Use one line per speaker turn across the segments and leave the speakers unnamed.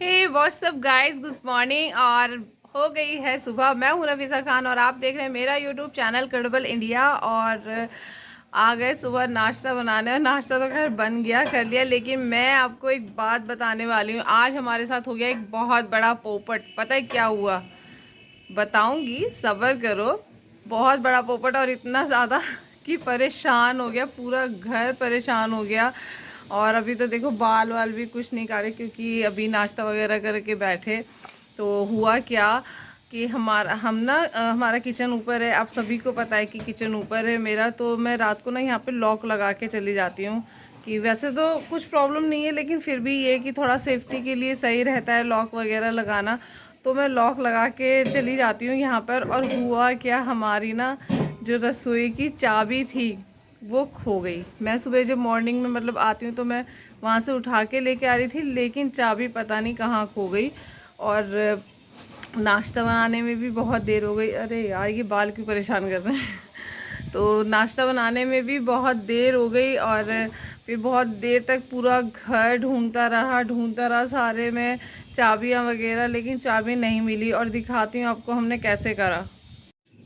हे WhatsApp guys, good morning. और हो गई है सुबह। मैं हूं नफीसा खान और आप देख रहे हैं मेरा यूट्यूब चैनल क्रेडिबल इंडिया। और आ गए सुबह नाश्ता बनाने। और नाश्ता तो खैर बन गया, कर लिया, लेकिन मैं आपको एक बात बताने वाली हूँ। आज हमारे साथ हो गया एक बहुत बड़ा पोपट। पता है क्या हुआ? बताऊंगी, सब्र करो। बहुत बड़ा पोपट, और इतना ज़्यादा कि परेशान हो गया, पूरा घर परेशान हो गया। और अभी तो देखो बाल वाल भी कुछ नहीं काटे, क्योंकि अभी नाश्ता वगैरह करके बैठे। तो हुआ क्या कि हमारा किचन ऊपर है। आप सभी को पता है कि किचन ऊपर है मेरा। तो मैं रात को ना यहाँ पे लॉक लगा के चली जाती हूँ। कि वैसे तो कुछ प्रॉब्लम नहीं है, लेकिन फिर भी ये कि थोड़ा सेफ्टी के लिए सही रहता है लॉक वगैरह लगाना। तो मैं लॉक लगा के चली जाती हूँ यहाँ पर। और हुआ क्या, हमारी ना जो रसोई की चाबी थी वो खो गई। मैं सुबह जब मॉर्निंग में मतलब आती हूँ तो मैं वहाँ से उठा के लेके आ रही थी, लेकिन चाबी पता नहीं कहाँ खो गई। और नाश्ता बनाने में भी बहुत देर हो गई। अरे यार, ये बाल क्यों परेशान कर रहे हैं। तो नाश्ता बनाने में भी बहुत देर हो गई। और फिर बहुत देर तक पूरा घर ढूंढता रहा सारे में चाबियाँ वगैरह, लेकिन चाबी नहीं मिली। और दिखाती हूँ आपको हमने कैसे करा।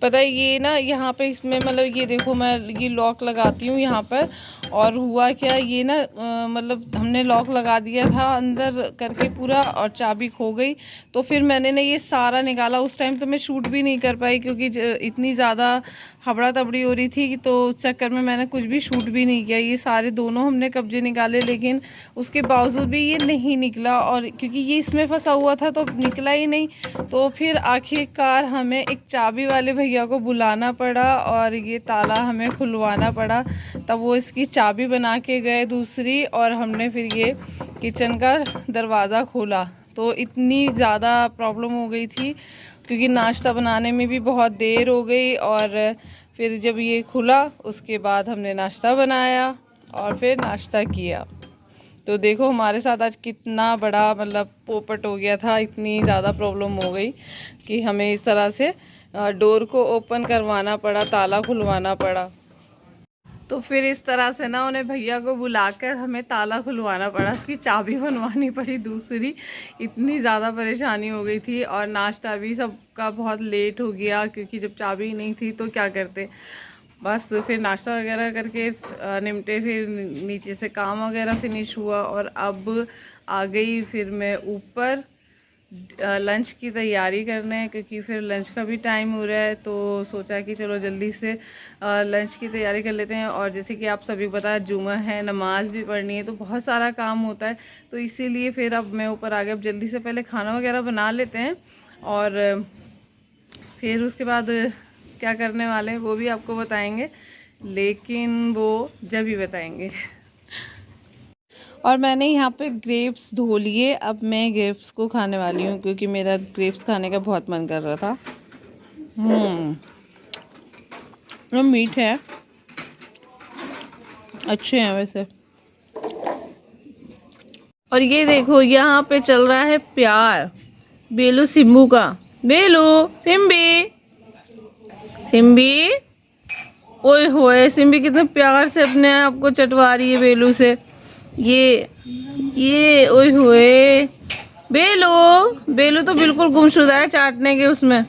पता है ये ना, यहाँ पे इसमें मतलब ये देखो, मैं ये लॉक लगाती हूँ यहाँ पर। और हुआ क्या, ये ना मतलब हमने लॉक लगा दिया था अंदर करके पूरा, और चाबी खो गई। तो फिर मैंने ना ये सारा निकाला। उस टाइम तो मैं शूट भी नहीं कर पाई, क्योंकि इतनी ज़्यादा हबड़ा तबड़ी हो रही थी। तो उस चक्कर में मैंने कुछ भी शूट भी नहीं किया। ये सारे दोनों हमने कब्जे निकाले, लेकिन उसके बावजूद भी ये नहीं निकला। और क्योंकि ये इसमें फंसा हुआ था तो निकला ही नहीं। तो फिर आखिरकार हमें एक चाबी वाले भैया को बुलाना पड़ा, और ये ताला हमें खुलवाना पड़ा। तब वो इसकी चाबी बना के गए दूसरी, और हमने फिर ये किचन का दरवाज़ा खोला। तो इतनी ज़्यादा प्रॉब्लम हो गई थी, क्योंकि नाश्ता बनाने में भी बहुत देर हो गई। और फिर जब ये खुला उसके बाद हमने नाश्ता बनाया और फिर नाश्ता किया। तो देखो हमारे साथ आज कितना बड़ा मतलब पोपट हो गया था। इतनी ज़्यादा प्रॉब्लम हो गई कि हमें इस तरह से डोर को ओपन करवाना पड़ा, ताला खुलवाना पड़ा। तो फिर इस तरह से ना उन्हें भैया को बुलाकर हमें ताला खुलवाना पड़ा, उसकी चाबी बनवानी पड़ी दूसरी। इतनी ज़्यादा परेशानी हो गई थी। और नाश्ता भी सबका बहुत लेट हो गया, क्योंकि जब चाबी नहीं थी तो क्या करते। बस फिर नाश्ता वगैरह करके निपटे, फिर नीचे से काम वगैरह फिनिश हुआ। और अब आ गई फिर मैं ऊपर लंच की तैयारी करने, क्योंकि फिर लंच का भी टाइम हो रहा है। तो सोचा कि चलो जल्दी से लंच की तैयारी कर लेते हैं। और जैसे कि आप सभी को पता है जुमा है, नमाज़ भी पढ़नी है, तो बहुत सारा काम होता है। तो इसीलिए फिर अब मैं ऊपर आ गया। अब जल्दी से पहले खाना वगैरह बना लेते हैं, और फिर उसके बाद क्या करने वाले हैं वो भी आपको बताएंगे, लेकिन वो जब ही बताएंगे। और मैंने यहाँ पे ग्रेप्स धो लिए। अब मैं ग्रेप्स को खाने वाली हूँ, क्योंकि मेरा ग्रेप्स खाने का बहुत मन कर रहा था। मीठ है, अच्छे हैं वैसे। और ये देखो यहाँ पे चल रहा है प्यार बेलू सिम्बू का। बेलू, सिम्बी, सिम्बी, ओए होए, सिम्बी कितने प्यार से अपने आप को चटवा रही है बेलू से। ये ओए होए, बेलू, बेलू तो बिल्कुल गुमशुदा है चाटने के उसमें।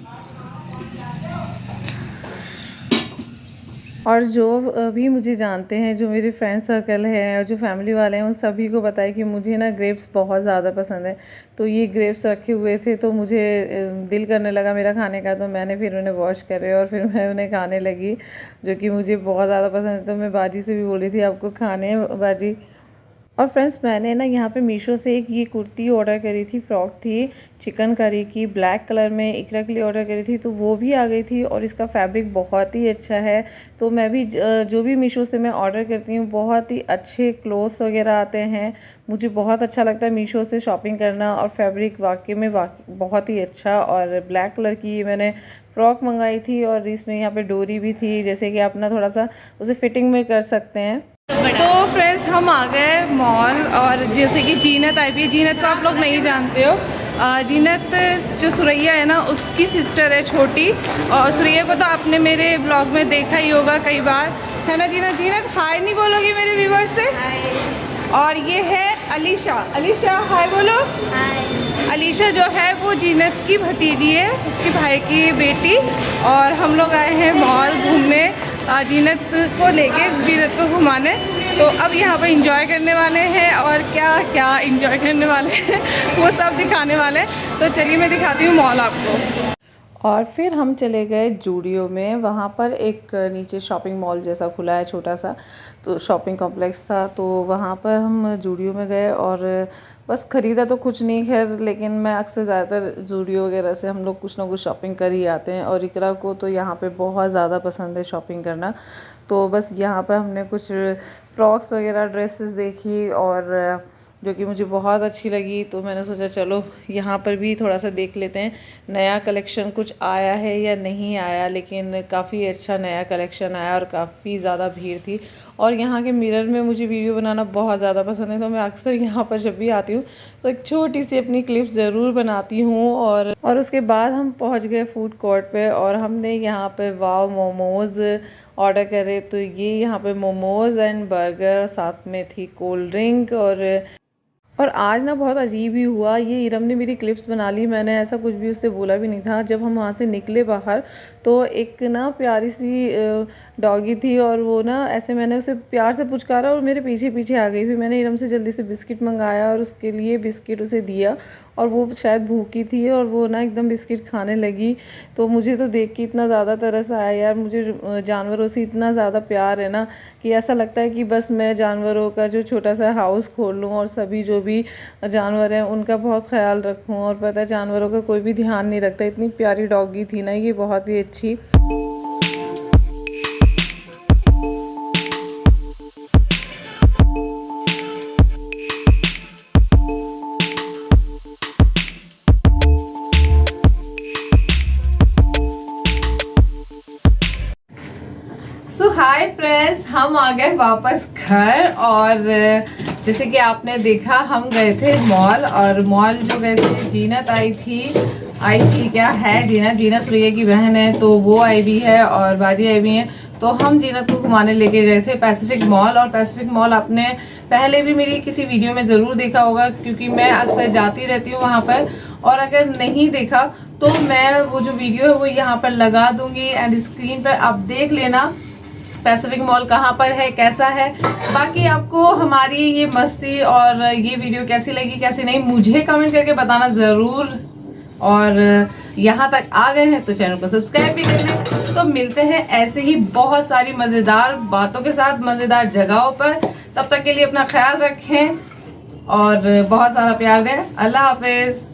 और जो भी मुझे जानते हैं, जो मेरे फ्रेंड सर्कल है और जो फैमिली वाले हैं, उन सभी को पता है कि मुझे ना ग्रेप्स बहुत ज़्यादा पसंद है। तो ये ग्रेप्स रखे हुए थे तो मुझे दिल करने लगा मेरा खाने का। तो मैंने फिर उन्हें वॉश करे और फिर मैं उन्हें खाने लगी, जो कि मुझे बहुत ज़्यादा पसंद है। तो मैं बाजी से भी बोल रही थी आपको खाने हैं बाजी। और फ्रेंड्स, मैंने ना यहाँ पे मीशो से एक ये कुर्ती ऑर्डर करी थी, फ्रॉक थी चिकन करी की, ब्लैक कलर में इकरा के लिए ऑर्डर करी थी। तो वो भी आ गई थी, और इसका फैब्रिक बहुत ही अच्छा है। तो मैं भी जो भी मीशो से मैं ऑर्डर करती हूँ, बहुत ही अच्छे क्लोथ्स वगैरह आते हैं। मुझे बहुत अच्छा लगता है मीशो से शॉपिंग करना। और फैब्रिक वाकई में बहुत ही अच्छा। और ब्लैक कलर की मैंने फ़्रॉक मंगाई थी, और इसमें यहाँ पे डोरी भी थी, जैसे कि आप ना थोड़ा सा उसे फिटिंग में कर सकते हैं। तो फ्रेंड्स, हम आ गए मॉल। और जैसे कि जीनत आई थी, जीनत को आप लोग नहीं जानते हो। जीनत जो सुरैया है ना, उसकी सिस्टर है छोटी। और सुरैया को तो आपने मेरे ब्लॉग में देखा ही होगा कई बार, है ना जीनत? जीनत हाय नहीं बोलोगी मेरे व्यूवर्स से? और ये है अलीशा। अलीशा हाय बोलो। हाय। अनीशा जो है वो जीनत की भतीजी है, उसके भाई की बेटी। और हम लोग आए हैं मॉल घूमने, जीनत को लेके, जीनत को घुमाने। तो अब यहाँ पे इंजॉय करने वाले हैं और क्या क्या इंजॉय करने वाले हैं वो सब दिखाने वाले हैं। तो चलिए मैं दिखाती हूँ मॉल आपको। और फिर हम चले गए जूडियो में। वहाँ पर एक नीचे शॉपिंग मॉल जैसा खुला है, छोटा सा तो शॉपिंग कॉम्प्लेक्स था। तो वहाँ पर हम जूडियो में गए और बस ख़रीदा तो कुछ नहीं खैर, लेकिन मैं अक्सर ज़्यादातर जूडियो वगैरह से हम लोग कुछ ना कुछ शॉपिंग कर ही आते हैं। और इकरा को तो यहाँ पे बहुत ज़्यादा पसंद है शॉपिंग करना। तो बस यहाँ पर हमने कुछ फ्रॉक्स वगैरह ड्रेसेस देखी और जो कि मुझे बहुत अच्छी लगी। तो मैंने सोचा चलो यहाँ पर भी थोड़ा सा देख लेते हैं नया कलेक्शन कुछ आया है या नहीं आया। लेकिन काफ़ी अच्छा नया कलेक्शन आया और काफ़ी ज़्यादा भीड़ थी। और यहाँ के मिरर में मुझे वीडियो बनाना बहुत ज़्यादा पसंद है, तो मैं अक्सर यहाँ पर जब भी आती हूँ तो एक छोटी सी अपनी क्लिप ज़रूर बनाती हूँ। और उसके बाद हम पहुँच गए फूड कोर्ट पे और हमने यहाँ पे वाव मोमोज़ ऑर्डर करे। तो ये यहाँ पे मोमोज़ एंड बर्गर, साथ में थी कोल्ड ड्रिंक। और आज ना बहुत अजीब ही हुआ, ये इरम ने मेरी क्लिप्स बना ली, मैंने ऐसा कुछ भी उससे बोला भी नहीं था। जब हम वहाँ से निकले बाहर तो एक ना प्यारी सी डॉगी थी और वो ना ऐसे, मैंने उसे प्यार से पुचकारा और मेरे पीछे पीछे आ गई। फिर मैंने इरम से जल्दी से बिस्किट मंगाया और उसके लिए बिस्किट उसे दिया और वो शायद भूखी थी और वो ना एकदम बिस्किट खाने लगी। तो मुझे तो देख के इतना ज़्यादा तरस आया यार, मुझे जानवरों से इतना ज़्यादा प्यार है ना कि ऐसा लगता है कि बस मैं जानवरों का जो छोटा सा हाउस खोल लूँ और सभी जो भी जानवर हैं उनका बहुत ख्याल रखूँ। और पता है जानवरों का कोई भी ध्यान नहीं रखता। इतनी प्यारी डॉगी थी ना ये, बहुत ही अच्छी। हाय फ्रेंड्स, हम आ गए वापस घर। और जैसे कि आपने देखा हम गए थे मॉल, और मॉल जो गए थे जीनत आई थी क्या है, जीनत सुरैया की बहन है तो वो आई भी है और बाजी आई भी है। तो हम जीनत को घुमाने लेके गए थे पैसिफिक मॉल। और पैसिफिक मॉल आपने पहले भी मेरी किसी वीडियो में ज़रूर देखा होगा क्योंकि मैं अक्सर जाती रहती हूँ वहाँ पर। और अगर नहीं देखा तो मैं वो जो वीडियो है वो यहाँ पर लगा दूँगी एंड स्क्रीन पर आप देख लेना पैसिफिक मॉल कहाँ पर है, कैसा है। बाकी आपको हमारी ये मस्ती और ये वीडियो कैसी लगी कैसी नहीं मुझे कमेंट करके बताना ज़रूर। और यहाँ तक आ गए हैं तो चैनल को सब्सक्राइब भी कर लें। तो मिलते हैं ऐसे ही बहुत सारी मज़ेदार बातों के साथ मज़ेदार जगहों पर। तब तक के लिए अपना ख्याल रखें और बहुत सारा प्यार दें। अल्लाह हाफिज़।